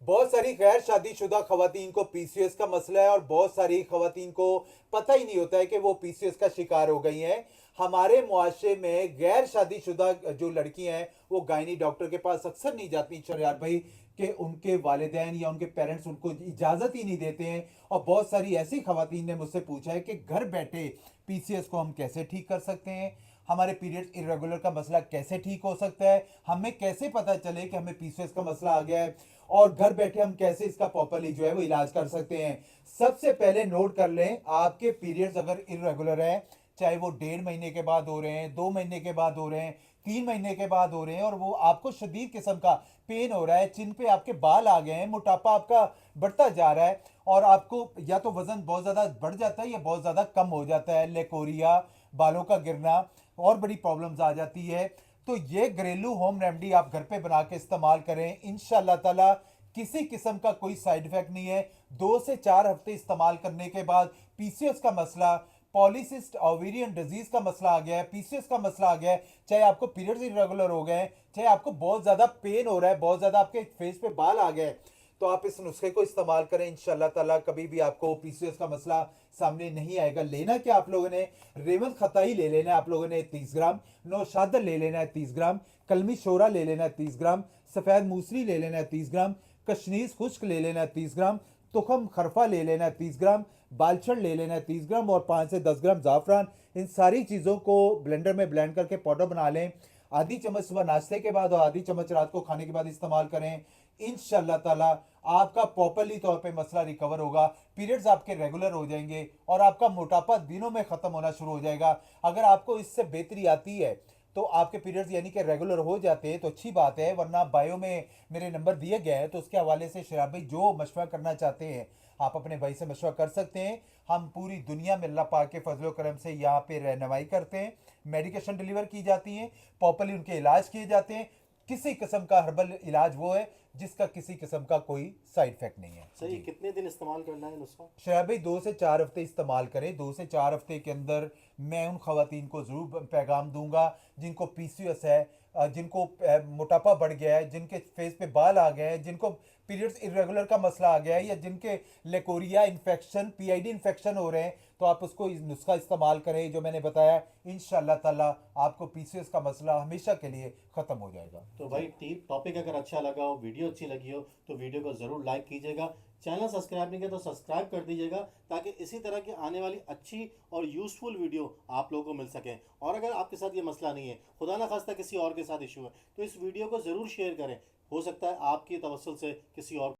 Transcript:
बहुत सारी गैर शादीशुदा खवातीन को पीसीओएस का मसला है और बहुत सारी खवातीन को पता ही नहीं होता है कि वो पीसीओएस का शिकार हो गई हैं। हमारे मुआशरे में गैर शादीशुदा जो लड़कियां हैं वो गायनी डॉक्टर के पास अक्सर नहीं जाती शरियार भाई, कि उनके वालिदैन या उनके पेरेंट्स उनको इजाज़त ही नहीं देते हैं। और बहुत सारी ऐसी खवातीन ने मुझसे पूछा है कि घर बैठे पीसीओएस को हम कैसे ठीक कर सकते हैं, हमारे पीरियड्स इरेगुलर का मसला कैसे ठीक हो सकता है, हमें कैसे पता चले कि हमें पीसीओएस का मसला आ गया है, और घर बैठे हम कैसे इसका प्रॉपरली जो है वो इलाज कर सकते हैं। सबसे पहले नोट कर लें, आपके पीरियड्स अगर इरेगुलर है, चाहे वो 1.5 महीने के बाद हो रहे हैं, 2 महीने के बाद हो रहे हैं, 3 महीने के बाद हो रहे हैं, और वो आपको शदीद किस्म का पेन हो रहा है, चिन पे आपके बाल आ गए हैं, मोटापा आपका बढ़ता जा रहा है, और आपको या तो वजन बहुत ज़्यादा बढ़ जाता है या बहुत ज़्यादा कम हो जाता है, लेकोरिया, बालों का गिरना, और बड़ी प्रॉब्लम्स आ जाती है, तो ये घरेलू होम रेमेडी आप घर पे बना के इस्तेमाल करें। इंशाल्लाह ताला किसी किस्म का कोई साइड इफेक्ट नहीं है। 2 से 4 हफ्ते इस्तेमाल करने के बाद पीसीओएस का मसला, पॉलीसिस्ट ओवेरियन डिजीज का मसला आ गया है, पीसीओएस का मसला आ गया है, चाहे आपको पीरियड्स इरेगुलर हो गए हैं, चाहे आपको बहुत ज़्यादा पेन हो रहा है, बहुत ज़्यादा आपके फेस पे बाल आ गए, तो आप इस नुस्खे को इस्तेमाल करें। इंशाल्लाह ताला कभी भी आपको पीसीओएस का मसला सामने नहीं आएगा। लेना क्या आप लोगों ने, रेवंत खताई ले लेना है आप लोगों ने 30 ग्राम, नौशादर ले लेना है 30 ग्राम, कलमी शोरा ले लेना है 30 ग्राम, सफ़ेद मूसली ले लेना है 30 ग्राम, कशनीज खुश्क ले लेना है 30 ग्राम, तुखम खरफा ले लेना है 30 ग्राम, बालचड़ ले लेना है 30 ग्राम, और 5 से 10 ग्राम ज़ाफ़रान। इन सारी चीज़ों को ब्लेंडर में ब्लेंड करके पाउडर बना लें। आधी चम्मच सुबह नाश्ते के बाद और आधी चम्मच रात को खाने के बाद इस्तेमाल करें। इंशाल्लाह ताला आपका प्रॉपरली तौर पे मसला रिकवर होगा, पीरियड्स आपके रेगुलर हो जाएंगे, और आपका मोटापा दिनों में ख़त्म होना शुरू हो जाएगा। अगर आपको इससे बेहतरी आती है तो आपके पीरियड्स यानी कि रेगुलर हो जाते हैं तो अच्छी बात है, वरना बायो में मेरे नंबर दिए गए हैं, तो उसके हवाले से शराब भाई जो मशवरा करना चाहते हैं आप अपने भाई से मशवरा कर सकते हैं। हम पूरी दुनिया में अल्लाह पाक के फजलो करम से यहाँ पे रहनुमाई करते हैं, मेडिकेशन डिलीवर की जाती हैं, प्रॉपरली उनके इलाज किए जाते हैं। किसी किस्म का हर्बल इलाज वो है जिसका किसी किस्म का कोई साइड इफेक्ट नहीं है। सही, कितने दिन इस्तेमाल करना है नुस्खा? शराब भाई 2 से 4 हफ्ते इस्तेमाल करें। 2 से 4 हफ्ते के अंदर मैं उन खवातीन को ज़रूर पैगाम दूंगा जिनको पीसीओएस है, जिनको मोटापा बढ़ गया है, जिनके फेस पे बाल आ गए हैं, जिनको पीरियड्स इरेगुलर का मसला आ गया है, या जिनके लेकोरिया इन्फेक्शन, पीआईडी इन्फेक्शन हो रहे हैं, तो आप उसको इस नुस्खा इस्तेमाल करें जो मैंने बताया। इंशाल्लाह ताला आपको पीसीओएस का मसला हमेशा के लिए ख़त्म हो जाएगा। तो भाई टॉपिक अगर अच्छा लगा हो, वीडियो अच्छी लगी हो, तो वीडियो को ज़रूर लाइक कीजिएगा। चैनल सब्सक्राइब नहीं किया तो सब्सक्राइब कर दीजिएगा, ताकि इसी तरह की आने वाली अच्छी और यूज़फुल वीडियो आप लोगों को मिल सकें। और अगर आपके साथ ये मसला नहीं है, खुदा ना खास्ता किसी और के साथ इशू है, तो इस वीडियो को ज़रूर शेयर करें। हो सकता है आपकी तवस्सुल से किसी और